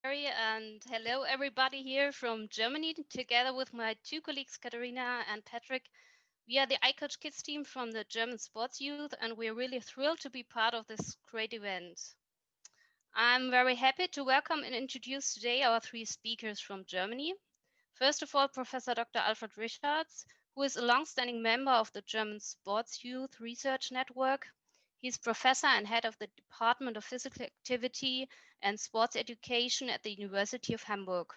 And hello everybody here from Germany. Together with my two colleagues, Katharina and Patrick, we are the iCoach Kids team from the German Sports Youth, and we're really thrilled to be part of this great event. I'm very happy to welcome and introduce today our three speakers from Germany. First of all, Professor Dr. Alfred Richards, who is a long-standing member of the German Sports Youth Research Network. He's professor and head of the Department of Physical Activity and Sports Education at the University of Hamburg.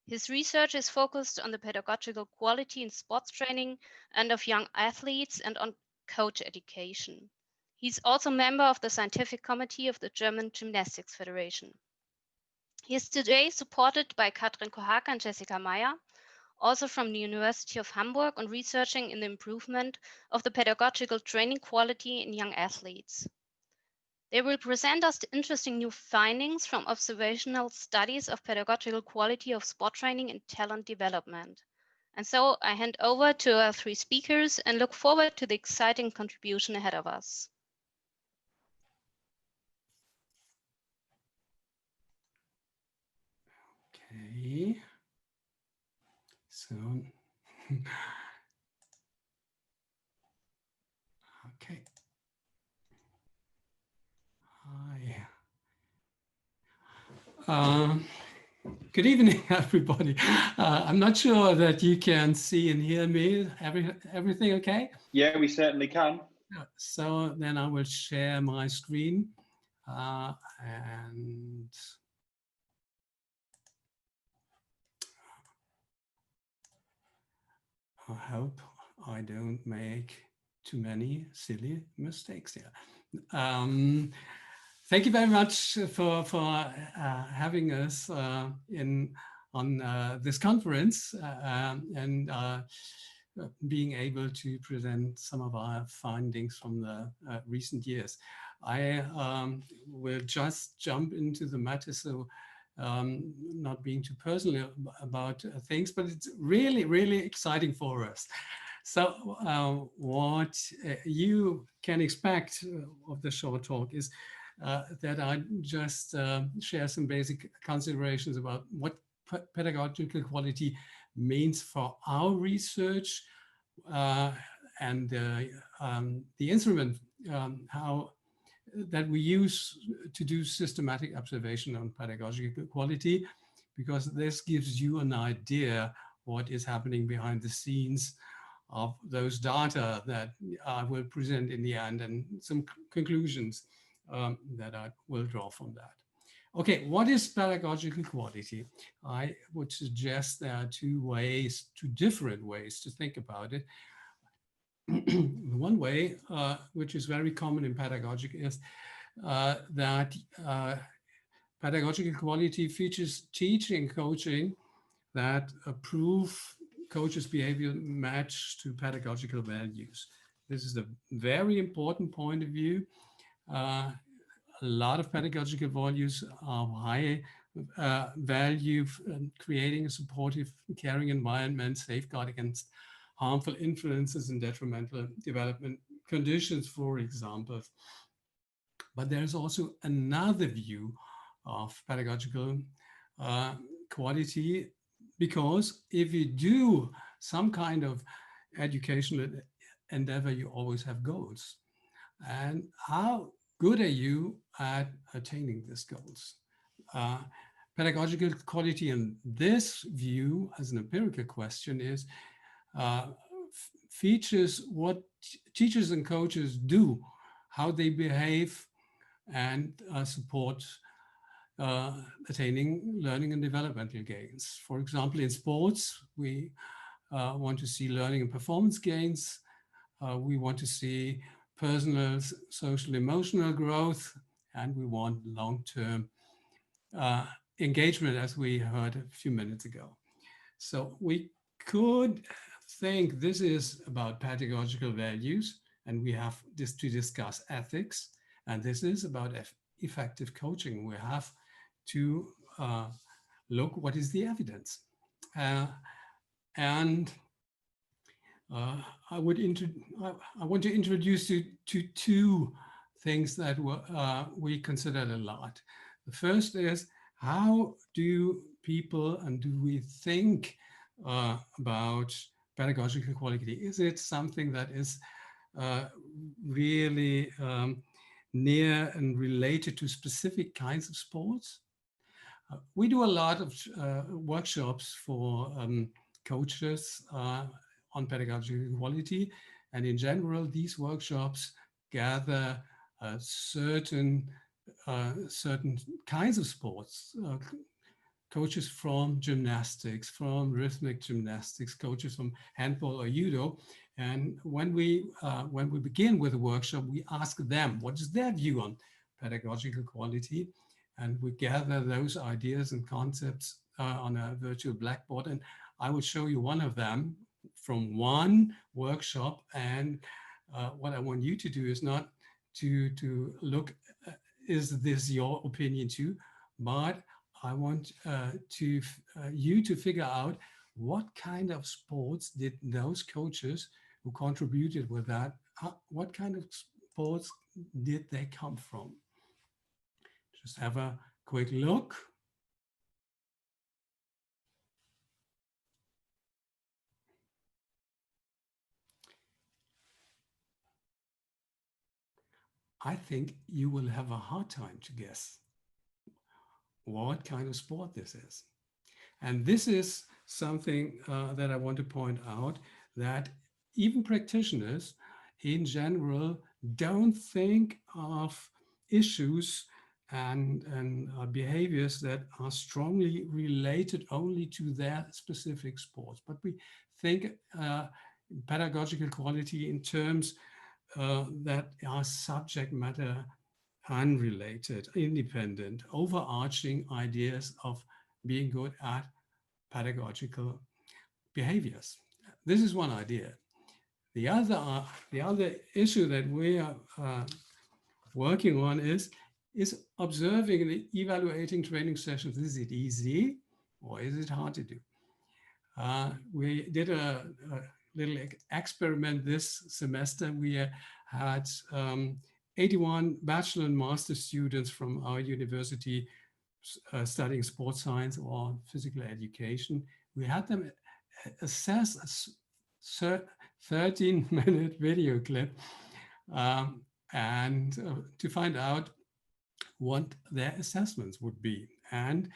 His research is focused on the pedagogical quality in sports training and of young athletes and on coach education. He's also a member of the scientific committee of the German Gymnastics Federation. He is today supported by Kathrin Kohake and Jessica Maier, also from the University of Hamburg, on researching in the improvement of the pedagogical training quality in young athletes. They will present us the interesting new findings from observational studies of pedagogical quality of sport training and talent development. And so I hand over to our three speakers and look forward to the exciting contribution ahead of us. Okay. So, okay. Hi. Good evening, everybody. I'm not sure that you can see and hear me. Everything okay? Yeah, we certainly can. So then I will share my screen and I hope I don't make too many silly mistakes here. Thank you very much for having us on this conference and being able to present some of our findings from the recent years. I will just jump into the matter, so not being too personal about things, but it's really, really exciting for us. So what you can expect of the short talk is that I just share some basic considerations about what pedagogical quality means for our research and the instrument that we use to do systematic observation on pedagogical quality, because this gives you an idea what is happening behind the scenes of those data that I will present in the end, and some conclusions that I will draw from that. Okay, what is pedagogical quality? I would suggest there are two different ways to think about it. One way, which is very common in pedagogic, is that pedagogical quality features teaching, coaching that approve coaches' behavior match to pedagogical values. This is a very important point of view. A lot of pedagogical values are high value, creating a supportive, caring environment, safeguard against harmful influences and detrimental development conditions, for example. But there's also another view of pedagogical quality, because if you do some kind of educational endeavor, you always have goals. And how good are you at attaining these goals? Pedagogical quality in this view, as an empirical question, is features what teachers and coaches do, how they behave and support attaining learning and developmental gains. For example, in sports, we want to see learning and performance gains. We want to see personal, social, emotional growth, and we want long-term engagement, as we heard a few minutes ago. So we could think this is about pedagogical values, and we have this to discuss ethics, and this is about effective coaching. We have to look what is the evidence. And I want to introduce you to two things that we considered a lot. The first is How do people and do we think about pedagogical quality? Is it something that is really near and related to specific kinds of sports? We do a lot of workshops for coaches on pedagogical quality. And in general, these workshops gather certain kinds of sports, coaches from gymnastics, from rhythmic gymnastics, coaches from handball or judo. And when we begin with a workshop, we ask them what is their view on pedagogical quality, and we gather those ideas and concepts on a virtual blackboard. And I will show you one of them from one workshop. And what I want you to do is not to look, is this your opinion too? But I want you to figure out what kind of sports did those coaches who contributed with that, what kind of sports did they come from? Just have a quick look. I think you will have a hard time to guess what kind of sport this is. And this is something that I want to point out, that even practitioners in general don't think of issues and behaviors that are strongly related only to their specific sports. But we think pedagogical quality in terms that are subject matter unrelated, independent, overarching ideas of being good at pedagogical behaviors. This is one idea. The other issue that we are working on is observing and evaluating training sessions. Is it easy or is it hard to do? We did a little experiment this semester. We had 81 bachelor and master students from our university studying sports science or physical education. We had them assess a 13-minute video clip and to find out what their assessments would be. And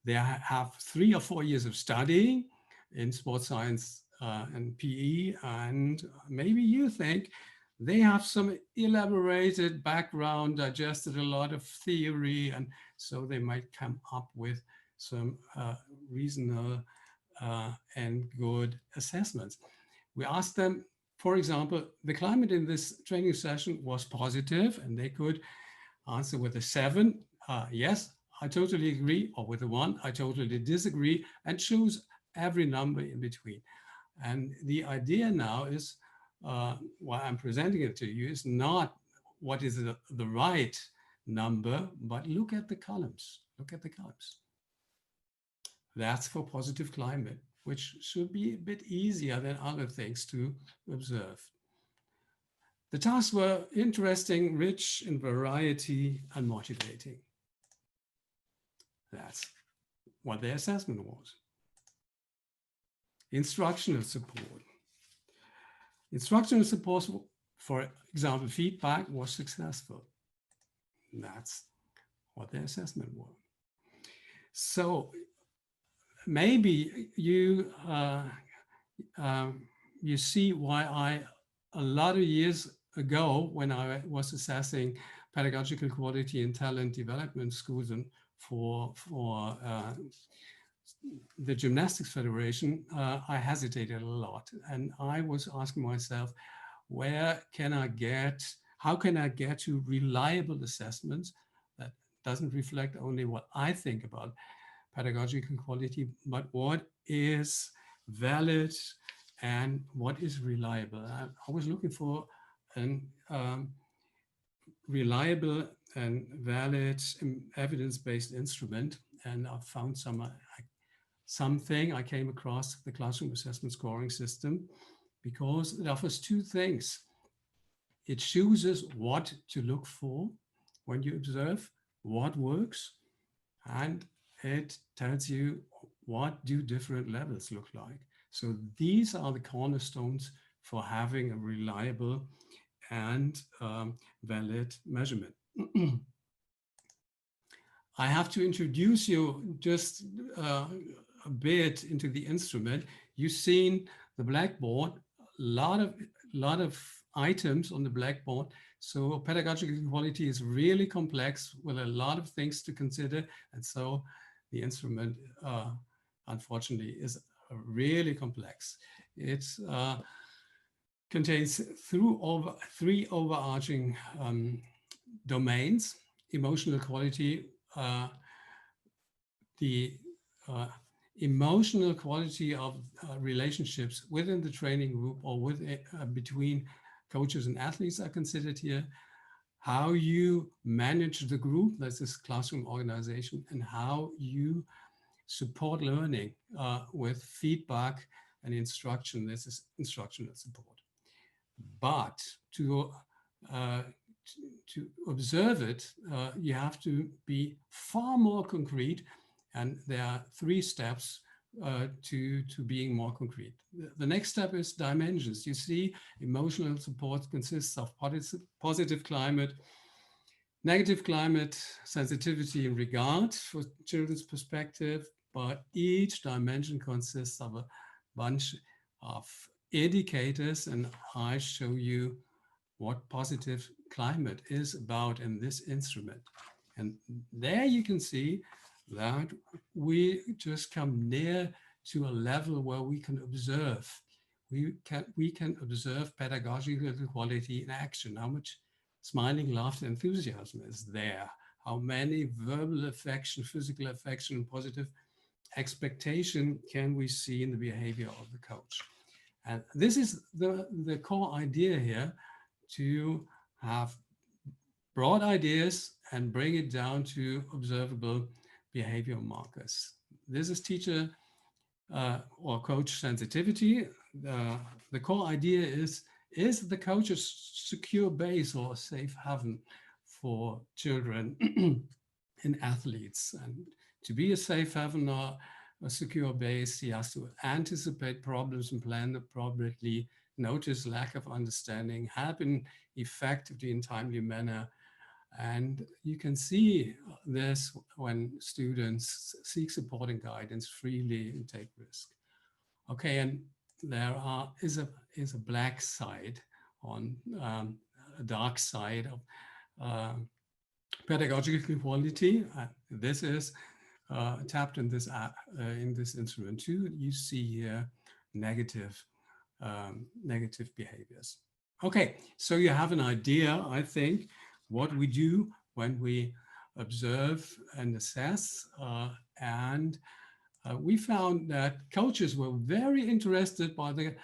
they have 3 or 4 years of studying in sports science and PE, and maybe you think they have some elaborated background, digested a lot of theory, and so they might come up with some reasonable and good assessments. We asked them, for example, the climate in this training session was positive, and they could answer with a 7, yes, I totally agree, or with a 1, I totally disagree, and choose every number in between. And the idea now is, why I'm presenting it to you, is not what is the right number, but look at the columns. Look at the columns. That's for positive climate, which should be a bit easier than other things to observe. The tasks were interesting, rich in variety, and motivating. That's what their assessment was. Instructional support. Instructional support, for example, feedback was successful. That's what their assessment was. So maybe you see why a lot of years ago, when I was assessing pedagogical quality in talent development schools and for the Gymnastics Federation, I hesitated a lot. And I was asking myself, how can I get to reliable assessments that doesn't reflect only what I think about pedagogical quality, but what is valid and what is reliable. I was looking for an reliable and valid evidence-based instrument, and I found something. I came across the classroom assessment scoring system because it offers 2 things. It chooses what to look for when you observe what works, and it tells you what do different levels look like. So these are the cornerstones for having a reliable and valid measurement. I have to introduce you just a bit into the instrument. You've seen the blackboard, a lot of items on the blackboard. So pedagogical quality is really complex with a lot of things to consider. And so the instrument, unfortunately, is really complex. It contains three overarching domains: emotional quality, the emotional quality of relationships within the training group or between coaches and athletes are considered here. How you manage the group, that's this classroom organization, and how you support learning with feedback and instruction. This is instructional support. But uh, to observe it, you have to be far more concrete. And there are three steps to being more concrete. The next step is dimensions. You see, emotional support consists of positive climate, negative climate, sensitivity, and regard for children's perspective. But each dimension consists of a bunch of indicators, and I show you what positive climate is about in this instrument. And there you can see that we just come near to a level where we can observe. We can observe pedagogical quality in action. How much smiling, laughter, enthusiasm is there? How many verbal affection, physical affection, and positive expectation can we see in the behavior of the coach? And this is the core idea here, to have broad ideas and bring it down to observable behavior markers. This is teacher or coach sensitivity. The core idea is the coach a secure base or a safe haven for children and athletes? And to be a safe haven or a secure base, he has to anticipate problems and plan appropriately, notice lack of understanding, help in effectively in timely manner. And you can see this when students seek support and guidance freely and take risk. Okay, and there is a black side on a dark side of pedagogical quality. This is tapped in this instrument too. You see here negative behaviors. Okay, so you have an idea, I think, what we do when we observe and assess. And we found that coaches were very interested by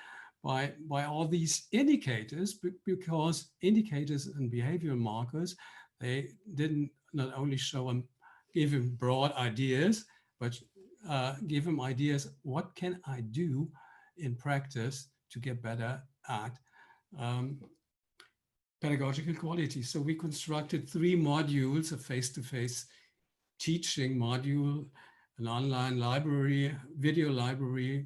all these indicators, because indicators and behavioral markers, they didn't not only show them, give them broad ideas, but give them ideas, what can I do in practice to get better at pedagogical quality. So we constructed 3 modules: a face-to-face teaching module, an online library, video library,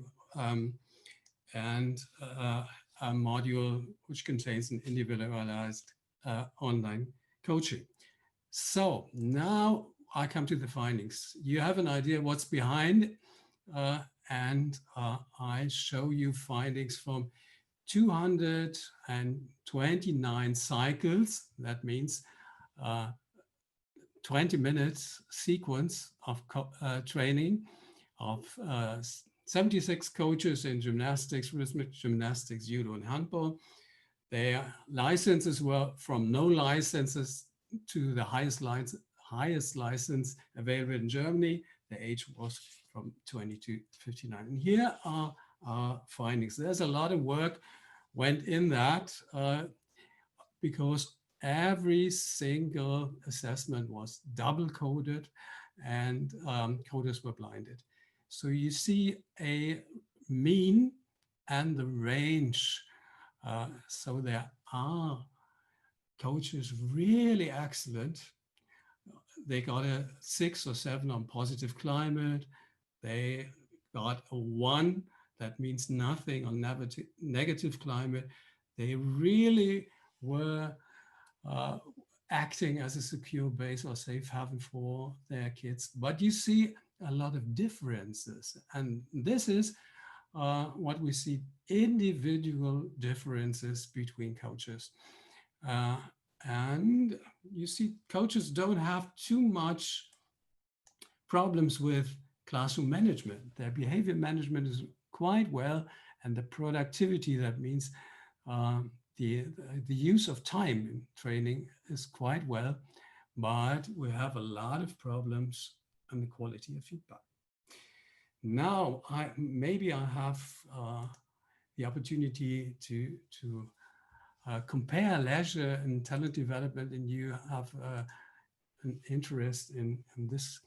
and a module which contains an individualized online coaching. So now I come to the findings. You have an idea what's behind, and I show you findings from 229 cycles. That means 20 minutes sequence of training of 76 coaches in gymnastics, rhythmic gymnastics, judo, and handball. Their licenses were from no licenses to the highest license available in Germany. The age was from 20 to 59. And here are our findings. There's a lot of work went in that because every single assessment was double coded and coders were blinded. So you see a mean and the range. So there are coaches really excellent they got a 6 or 7 on positive climate. They got a 1, that means nothing on negative climate. They really were acting as a secure base or safe haven for their kids. But you see a lot of differences. And this is what we see, individual differences between coaches. And you see coaches don't have too much problems with classroom management. Their behavior management is quite well, and the productivity, that means the use of time in training, is quite well, but we have a lot of problems on the quality of feedback. Now, maybe I have the opportunity to compare leisure and talent development, and you have an interest in this,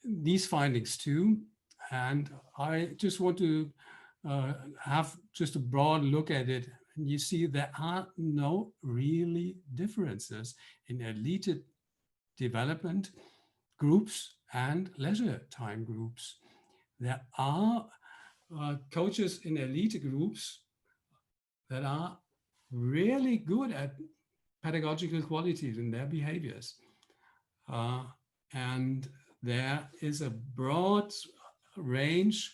these findings too. And I just want to have just a broad look at it. And you see there are no really differences in elite development groups and leisure time groups. There are coaches in elite groups that are really good at pedagogical qualities in their behaviors. And there is a broad range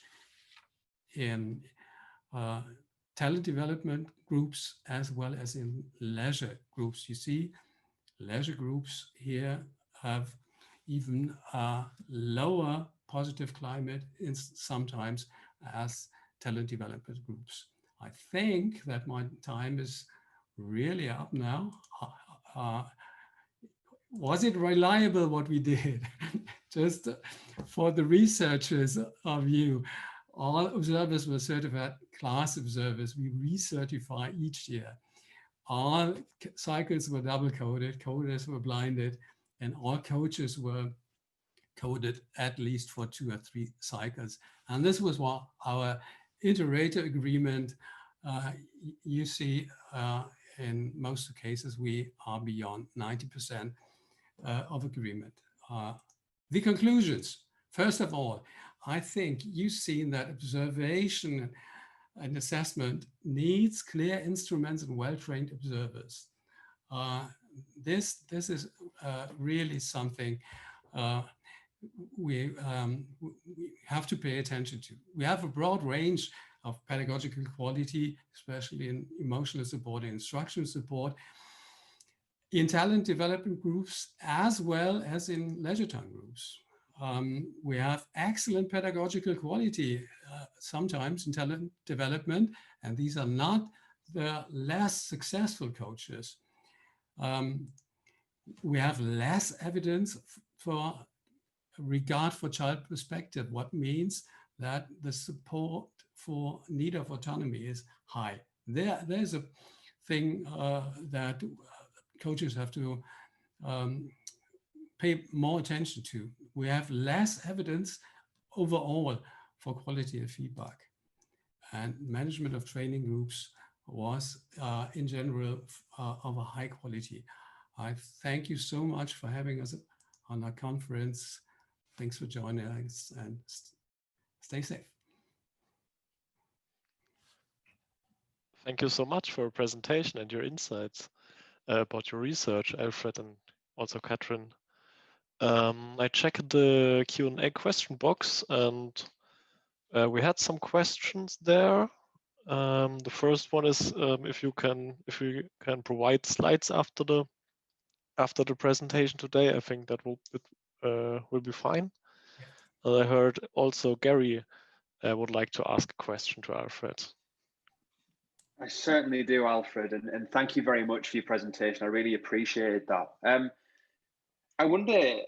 in talent development groups as well as in leisure groups. You see, leisure groups here have even a lower positive climate sometimes as talent development groups. I think that my time is really up now. Was it reliable what we did? Just for the researchers of you, all observers were certified class observers. We recertify each year. All cycles were double coded, coders were blinded, and all coaches were coded at least for 2 or 3 cycles. And this was what our iterator agreement. You see, in most cases, we are beyond 90% of agreement. The conclusions. First of all, I think you've seen that observation and assessment needs clear instruments and well-trained observers. This is really something we have to pay attention to. We have a broad range of pedagogical quality, especially in emotional support and instructional support, in talent development groups as well as in leisure time groups. We have excellent pedagogical quality sometimes in talent development, and these are not the less successful coaches. We have less evidence for regard for child perspective, what means that the support for need of autonomy is high. There's a thing that coaches have to pay more attention to. We have less evidence overall for quality of feedback. And management of training groups was in general of a high quality. I thank you so much for having us on our conference. Thanks for joining us, and stay safe. Thank you so much for your presentation and your insights about your research, Alfred, and also Kathrin. I checked the Q&A question box, and we had some questions there. The first one is if you can provide slides after the presentation today. I think that will be fine. I heard also Gary would like to ask a question to Alfred. I certainly do, Alfred, and thank you very much for your presentation. I really appreciated that. I wonder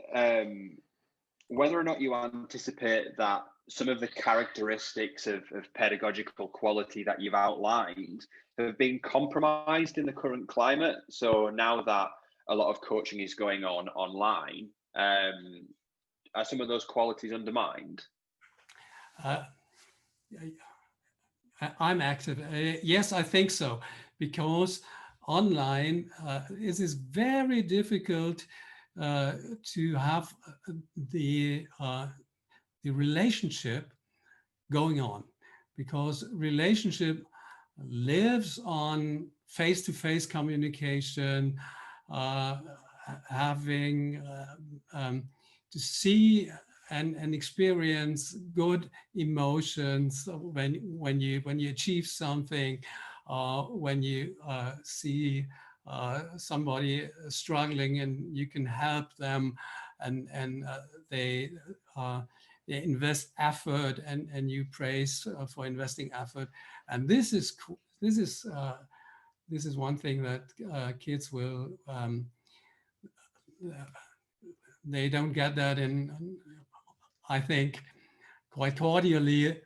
whether or not you anticipate that some of the characteristics of pedagogical quality that you've outlined have been compromised in the current climate. So now that a lot of coaching is going on online, are some of those qualities undermined? I'm active. Yes, I think so, because online it is very difficult to have the relationship going on, because relationship lives on face-to-face communication, having to see and experience good emotions when you achieve something, when you see somebody struggling and you can help them, and they invest effort, and you praise for investing effort. And this is one thing that kids will they don't get that in, I think, quite cordially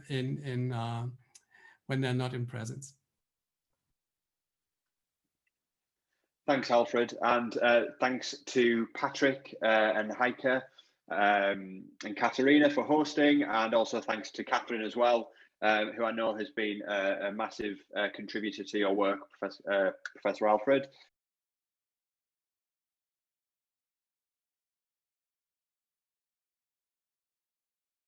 in when they're not in presence. Thanks, Alfred, and thanks to Patrick and Heike and Katharina for hosting, and also thanks to Kathrin as well, who I know has been a massive contributor to your work, Professor Alfred.